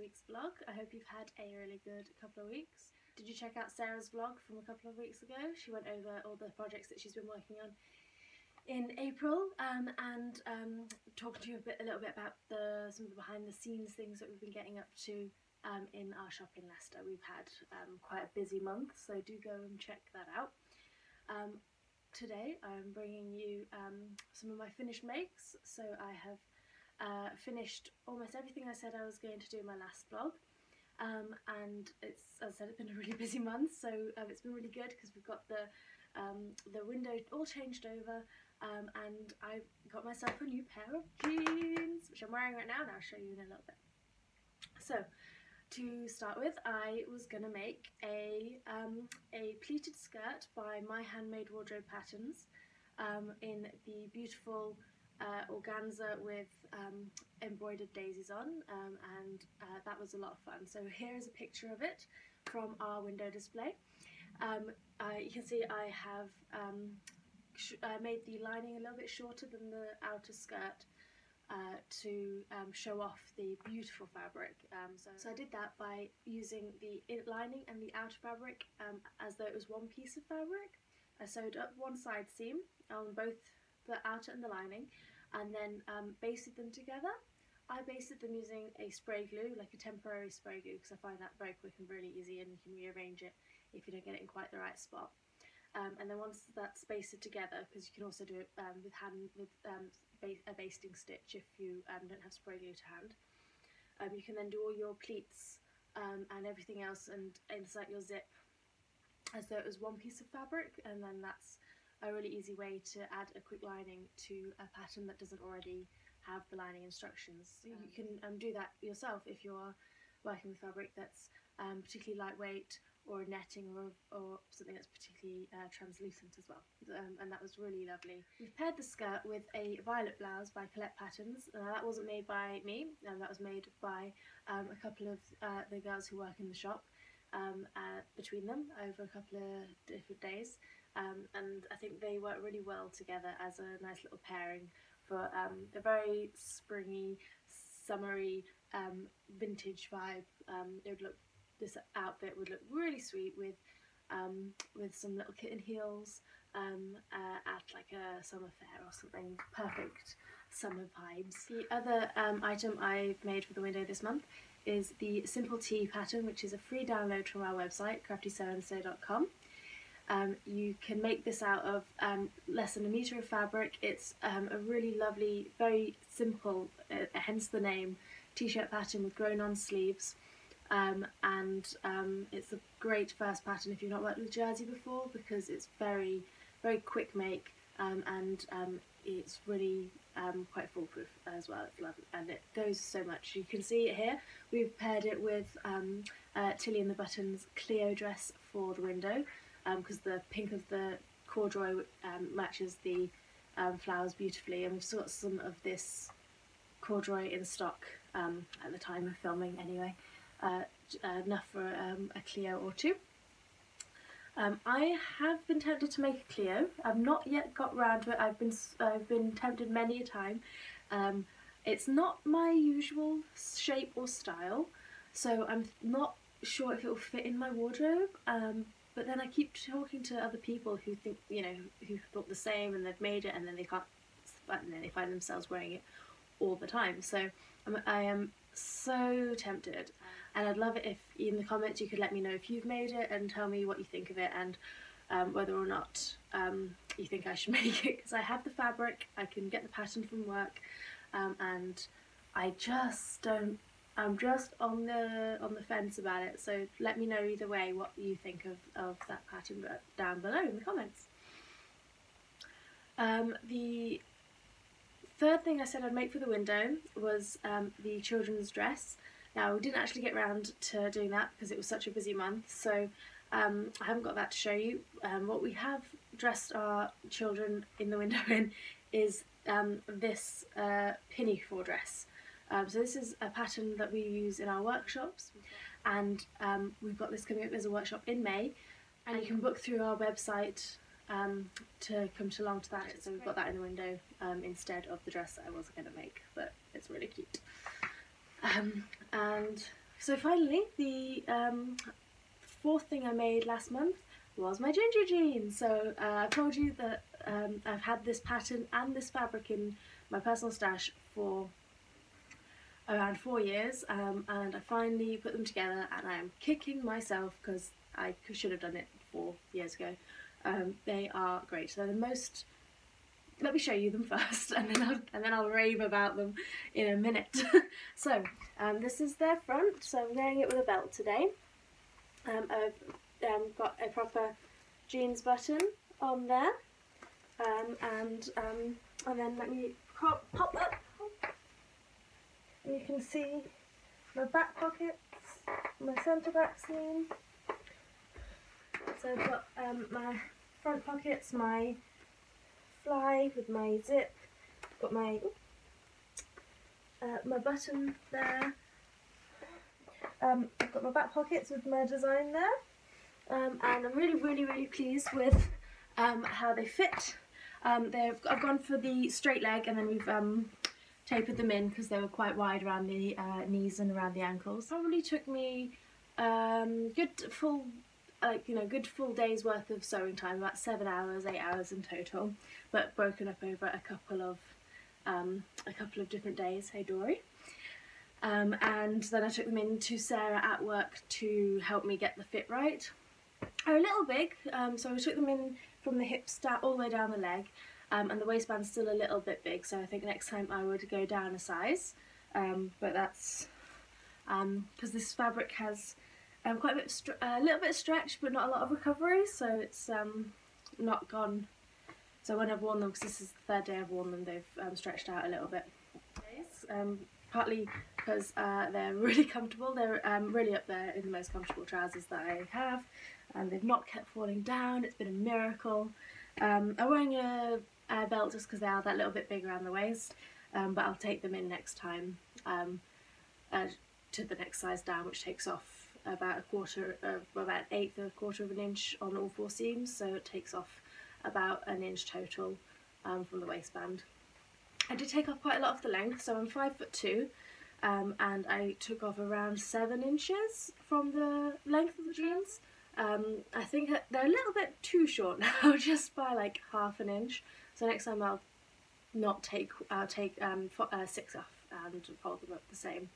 week's vlog. I hope you've had a really good couple of weeks. Did you check out Sarah's vlog from a couple of weeks ago? She went over all the projects that she's been working on in April and talked to you a little bit about some of the behind the scenes things that we've been getting up to in our shop in Leicester. We've had quite a busy month, so do go and check that out. Today I'm bringing you some of my finished makes. So I have finished almost everything I said I was going to do in my last vlog, and it's, as I said, it's been a really busy month, so it's been really good because we've got the window all changed over, and I've got myself a new pair of jeans which I'm wearing right now, and I'll show you in a little bit. So to start with, I was going to make a pleated skirt by My Handmade Wardrobe Patterns in the beautiful organza with embroidered daisies on, and that was a lot of fun. So here is a picture of it from our window display. You can see I have made the lining a little bit shorter than the outer skirt to show off the beautiful fabric. So I did that by using the lining and the outer fabric as though it was one piece of fabric. I sewed up one side seam on both the outer and the lining, and then basted them together. I basted them using a spray glue, like a temporary spray glue, because I find that very quick and really easy, and you can rearrange it if you don't get it in quite the right spot. And then once that's basted together, because you can also do it with a basting stitch if you don't have spray glue to hand, you can then do all your pleats and everything else and insert your zip as though it was one piece of fabric, and then that's a really easy way to add a quick lining to a pattern that doesn't already have the lining instructions. So you can do that yourself if you're working with fabric that's particularly lightweight, or netting, or something that's particularly translucent as well. And that was really lovely. We've paired the skirt with a violet blouse by Colette Patterns. That wasn't made by me, that was made by a couple of the girls who work in the shop, between them over a couple of different days. And I think they work really well together as a nice little pairing for a very springy, summery, vintage vibe. This outfit would look really sweet with some little kitten heels at like a summer fair or something. Perfect summer vibes. The other item I've made for the window this month is the Simple Tee pattern, which is a free download from our website, craftysew.com. You can make this out of less than a metre of fabric. It's a really lovely, very simple, hence the name, t-shirt pattern with grown-on sleeves. It's a great first pattern if you've not worked with jersey before, because it's very, very quick make, and it's really quite foolproof as well. It's lovely, and it goes so much. You can see it here. We've paired it with Tilly and the Buttons Cleo dress for the window, because the pink of the corduroy matches the flowers beautifully, and we've still got some of this corduroy in stock at the time of filming anyway. Enough for a Cleo or two. I have been tempted to make a Cleo. I've not yet got round to it. I've been tempted many a time. It's not my usual shape or style, so I'm not sure if it will fit in my wardrobe. But then I keep talking to other people who think, who thought the same, and they've made it, and then they can't, and then they find themselves wearing it all the time. So I am so tempted, and I'd love it if in the comments you could let me know if you've made it and tell me what you think of it, and whether or not you think I should make it, because I have the fabric, I can get the pattern from work, and I just don't. I'm just on the fence about it. So let me know either way what you think of that pattern down below in the comments. The third thing I said I'd make for the window was the children's dress. Now, we didn't actually get round to doing that because it was such a busy month, so I haven't got that to show you. What we have dressed our children in the window in is this pinafore dress. So this is a pattern that we use in our workshops, and we've got this coming up as a workshop in May, and you can book through our website to come along to that. So we've got that in the window instead of the dress that I was going to make, but it's really cute. And So finally, the fourth thing I made last month was my ginger jeans. So I told you that I've had this pattern and this fabric in my personal stash for around 4 years, and I finally put them together, and I am kicking myself because I should have done it 4 years ago. They are great. They're the most. Let me show you them first, and then I'll rave about them in a minute. So this is their front. So I'm wearing it with a belt today. I've got a proper jeans button on there, and then let me pop up. You can see my back pockets, my centre back seam. So I've got my front pockets, my fly with my zip, got my my button there. I've got my back pockets with my design there, and I'm really pleased with how they fit. I've gone for the straight leg, and then we've tapered them in because they were quite wide around the knees and around the ankles. Probably took me good full day's worth of sewing time, about 7 hours, 8 hours in total, but broken up over a couple of different days. Hey Dory. And then I took them in to Sarah at work to help me get the fit right. They're a little big, so I took them in from the hips down all the way down the leg. And the waistband's still a little bit big, so I think next time I would go down a size. But that's because this fabric has quite a little bit of stretch, but not a lot of recovery, so it's not gone. So when I've worn them, because this is the 3rd day I've worn them, they've stretched out a little bit. Partly because they're really comfortable. They're really up there in the most comfortable trousers that I have, and they've not kept falling down. It's been a miracle. I'm wearing a belt just because they are that little bit big around the waist, but I'll take them in next time to the next size down, which takes off about about 1/8 of an inch on all 4 seams, so it takes off about 1 inch total from the waistband. I did take off quite a lot of the length, so I'm 5'2", and I took off around 7 inches from the length of the jeans. I think that they're a little bit too short now, just by like 1/2 inch. So next time I'll take 6 off and fold them up the same,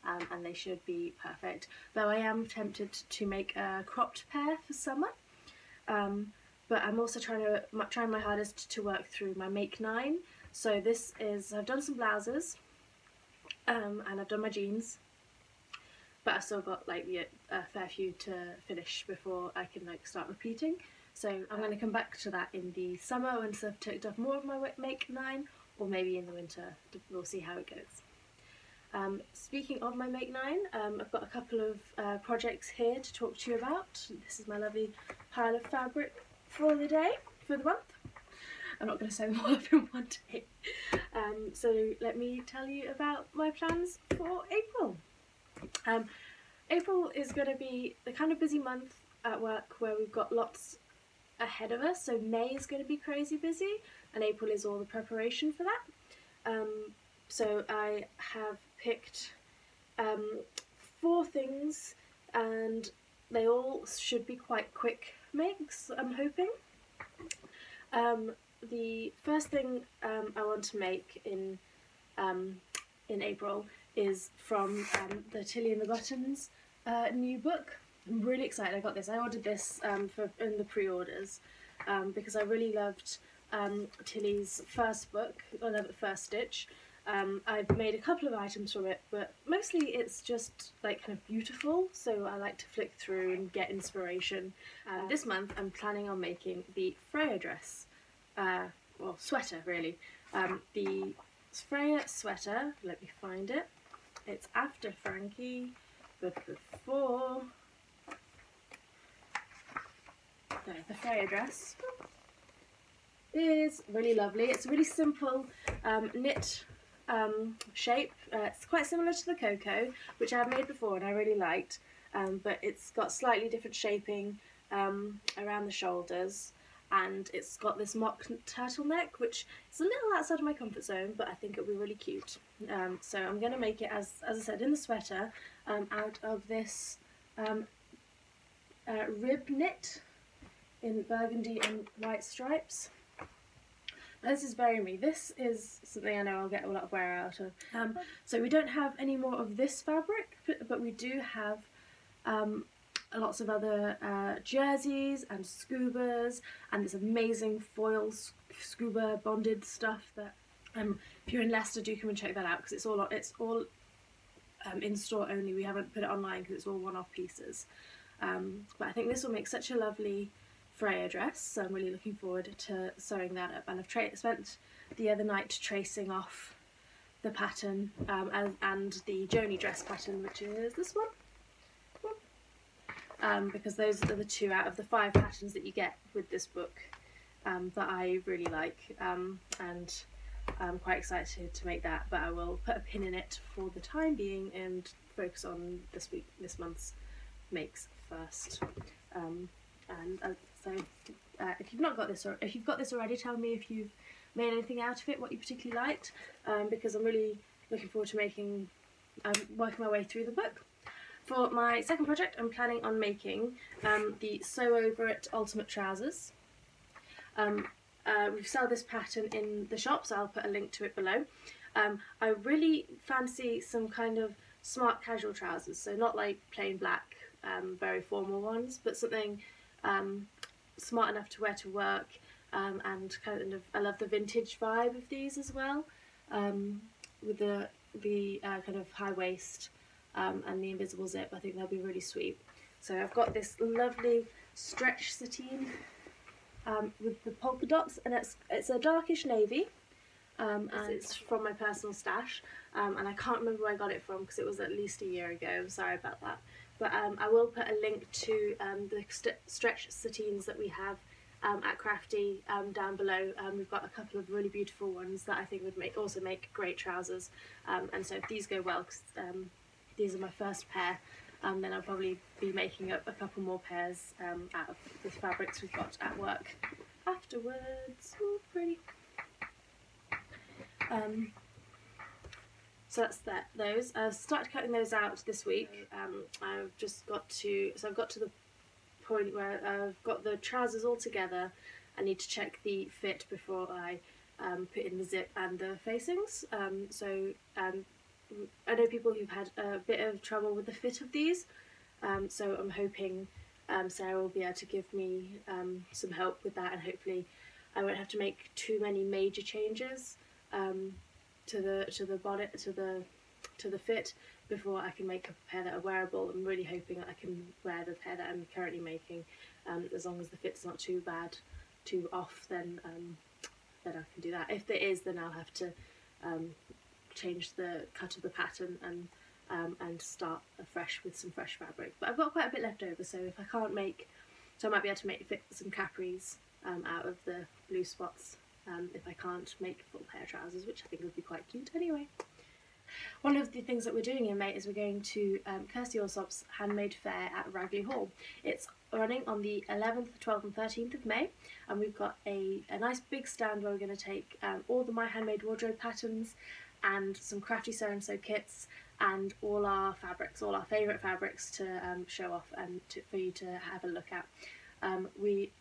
and they should be perfect. Though I am tempted to make a cropped pair for summer, but I'm also trying my hardest to work through my make 9. So this is, I've done some blouses, and I've done my jeans, but I've still got like a fair few to finish before I can like start repeating. So I'm going to come back to that in the summer once I've ticked off more of my make 9, or maybe in the winter. We'll see how it goes. Speaking of my make 9, I've got a couple of projects here to talk to you about. This is my lovely pile of fabric for the month. I'm not going to sew them all up in one day. So let me tell you about my plans for April. April is going to be the kind of busy month at work where we've got lots ahead of us. So May is going to be crazy busy, and April is all the preparation for that. So I have picked 4 things, and they all should be quite quick makes, I'm hoping. The first thing I want to make in April is from the Tilly and the Buttons new book. I'm really excited I got this. I ordered this in the pre-orders because I really loved Tilly's first book, or First Stitch. I've made a couple of items from it, but mostly it's just like kind of beautiful, so I like to flick through and get inspiration. This month I'm planning on making the Freya dress. Well, sweater really. The Freya sweater, let me find it. It's after Frankie, but before. There, the Freya dress is really lovely. It's a really simple knit shape. It's quite similar to the Coco, which I have made before and I really liked, but it's got slightly different shaping around the shoulders, and it's got this mock turtleneck, which is a little outside of my comfort zone, but I think it'll be really cute. So I'm going to make it, as I said, in the sweater, out of this rib knit in burgundy and white stripes. This is very me. This is something I know I'll get a lot of wear out of. So we don't have any more of this fabric, but we do have lots of other jerseys and scubas and this amazing foil scuba bonded stuff that if you're in Leicester, do come and check that out, because it's all in store only. We haven't put it online because it's all one-off pieces. But I think this will make such a lovely Freya dress, so I'm really looking forward to sewing that up. And I've spent the other night tracing off the pattern and the Joni dress pattern, which is this one. Because those are the 2 out of the 5 patterns that you get with this book that I really like, and I'm quite excited to make that, but I will put a pin in it for the time being and focus on this month's makes first. So if you've not got this, or if you've got this already, tell me if you've made anything out of it, what you particularly liked, because I'm really looking forward to working my way through the book. For my second project, I'm planning on making the Sew Over It Ultimate Trousers. We sell this pattern in the shop, so I'll put a link to it below. I really fancy some kind of smart casual trousers, so not like plain black, very formal ones, but something smart enough to wear to work, and kind of, I love the vintage vibe of these as well, with the kind of high waist and the invisible zip. I think they'll be really sweet. So I've got this lovely stretch sateen with the polka dots, and it's a darkish navy, and it's from my personal stash, and I can't remember where I got it from because it was at least a year ago. I'm sorry about that. But I will put a link to the stretch sateens that we have at Crafty down below. We've got a couple of really beautiful ones that I think would also make great trousers, and so if these go well, because these are my first pair, then I'll probably be making up a couple more pairs out of the fabrics we've got at work afterwards. Ooh, pretty. So that's those. I started cutting those out this week. I've got to the point where I've got the trousers all together. I need to check the fit before I put in the zip and the facings. I know people who've had a bit of trouble with the fit of these, so I'm hoping Sarah will be able to give me some help with that, and hopefully I won't have to make too many major changes to the bonnet, to the fit, before I can make a pair that are wearable. I'm really hoping that I can wear the pair that I'm currently making, as long as the fit's not too bad, too off, then I can do that. If there is, then I'll have to change the cut of the pattern and start afresh with some fresh fabric. But I've got quite a bit left over, so if I can't so I might be able to fit some capris out of the blue spots if I can't make a full pair of trousers, which I think would be quite cute anyway. One of the things that we're doing in May is we're going to Kirstie Allsopp's Handmade Fair at Ragley Hall. It's running on the 11th, 12th and 13th of May, and we've got a nice big stand where we're going to take all the My Handmade wardrobe patterns and some Crafty Sew So kits and all our fabrics, all our favourite fabrics to show off and for you to have a look at. We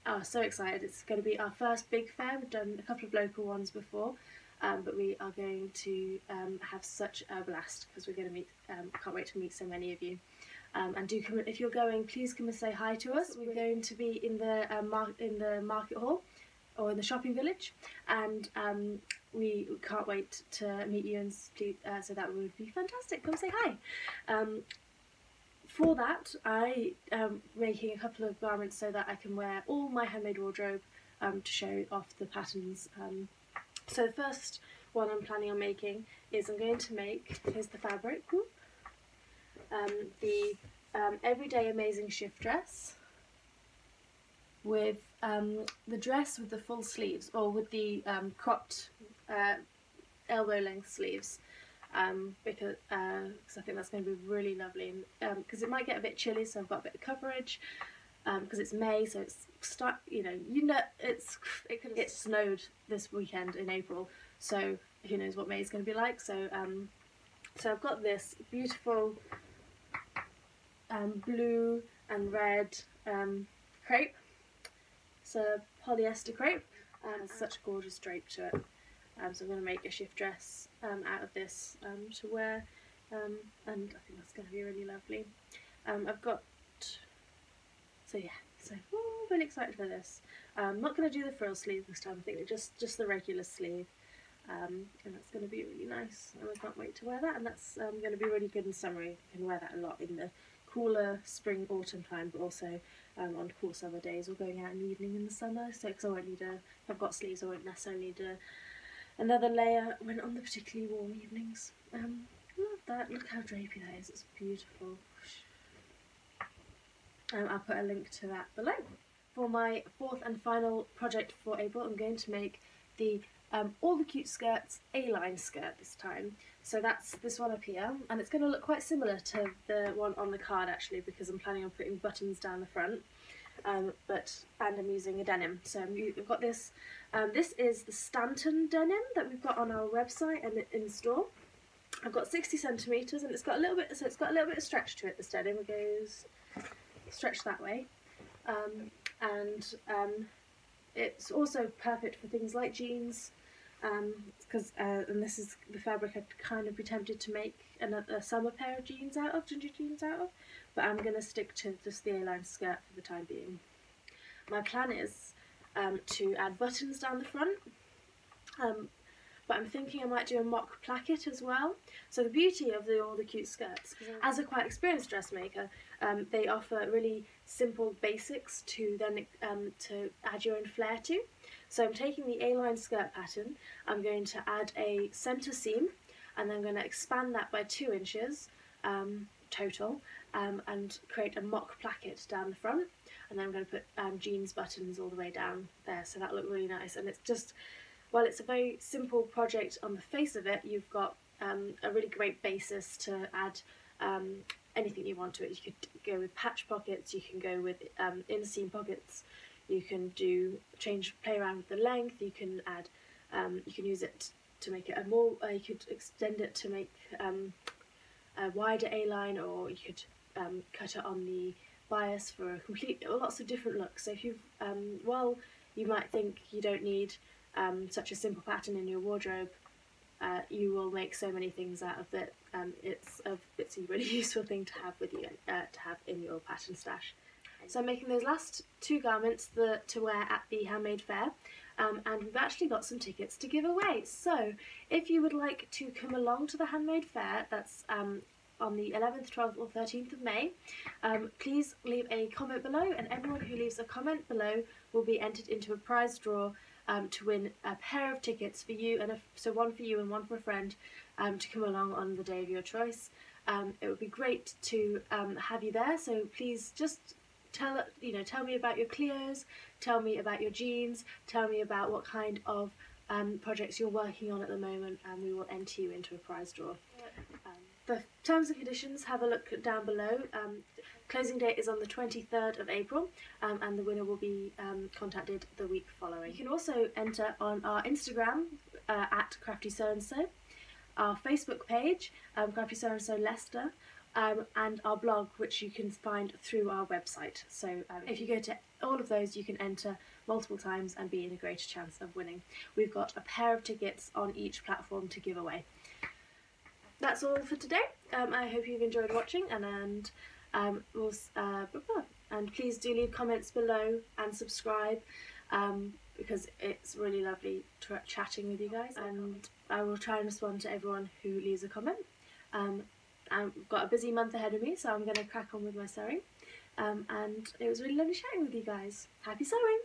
are so excited. It's going to be our first big fair. We've done a couple of local ones before, but we are going to have such a blast because we're going to meet, can't wait to meet so many of you. And do come, if you're going, please come and say hi to us. We're going to be in the market hall, or in the shopping village, and we can't wait to meet you, and so that would be fantastic. Come say hi. For that, I am making a couple of garments so that I can wear all my handmade wardrobe to show off the patterns. So the first one I'm planning on making is I'm going to make, here's the fabric, the Everyday Amazing Shift dress with the dress with the full sleeves, or with the cropped elbow length sleeves, because I think that's going to be really lovely, and because it might get a bit chilly, so I've got a bit of coverage, because it's May, so it's it snowed this weekend in April, so who knows what May is going to be like. So so I've got this beautiful blue and red crepe. It's a polyester crepe and it's such a gorgeous drape to it. So I'm going to make a shift dress out of this to wear, and I think that's going to be really lovely. I've got, so yeah, so really excited for this. I'm not going to do the frill sleeve this time, I think just the regular sleeve, and that's going to be really nice, and I can't wait to wear that, and that's going to be really good in summery. I can wear that a lot in the cooler spring, autumn time, but also on cool summer days or going out in the evening in the summer, so because I won't need if I've got sleeves I won't necessarily need another layer when on the particularly warm evenings. Love that, look how drapey that is, it's beautiful. I'll put a link to that below. For my fourth and final project for April, I'm going to make the All the Cute Skirts A-line skirt this time. So that's this one up here, and it's going to look quite similar to the one on the card actually, because I'm planning on putting buttons down the front, and I'm using a denim. So we've got this. This is the Stanton denim that we've got on our website and in store. I've got 60 centimeters, and it's got a little bit. So it's got a little bit of stretch to it. This denim, it goes stretch that way, and it's also perfect for things like jeans. Because and this is the fabric I'd kind of be tempted to make a summer pair of jeans out of, ginger jeans out of, but I'm going to stick to just the A-line skirt for the time being. My plan is to add buttons down the front, but I'm thinking I might do a mock placket as well. So the beauty of All the Cute Skirts, as a quite experienced dressmaker, they offer really simple basics to then to add your own flair to. So I'm taking the A-line skirt pattern, I'm going to add a centre seam, and then I'm going to expand that by 2 inches total, and create a mock placket down the front, and then I'm going to put jeans buttons all the way down there, so that'll look really nice. And it's just, while it's a very simple project on the face of it, you've got a really great basis to add anything you want to it. You could go with patch pockets, you can go with inseam pockets, you can play around with the length, you can add, you can use it to make it you could extend it to make a wider A-line, or you could cut it on the bias for lots of different looks. So if while you might think you don't need such a simple pattern in your wardrobe, you will make so many things out of it. It's a really useful thing to have with you, to have in your pattern stash. So I'm making those last 2 garments to wear at the Handmade Fair, and we've actually got some tickets to give away. So if you would like to come along to the Handmade Fair, that's on the 11th, 12th or 13th of May, please leave a comment below, and everyone who leaves a comment below will be entered into a prize draw to win a pair of tickets for you, so one for you and one for a friend, to come along on the day of your choice. It would be great to have you there, so please just tell me about your Clios, tell me about your jeans, tell me about what kind of projects you're working on at the moment, and we will enter you into a prize draw. The terms and conditions, have a look down below. Closing date is on the 23rd of April, and the winner will be contacted the week following. You can also enter on our Instagram at Crafty Sew So, our Facebook page, Crafty Sew So Leicester, and our blog, which you can find through our website. So if you go to all of those, you can enter multiple times and be in a greater chance of winning. We've got a pair of tickets on each platform to give away. That's all for today. I hope you've enjoyed watching, and please do leave comments below and subscribe, because it's really lovely chatting with you guys, and I will try and respond to everyone who leaves a comment. I've got a busy month ahead of me, so I'm going to crack on with my sewing, and it was really lovely chatting with you guys. Happy sewing!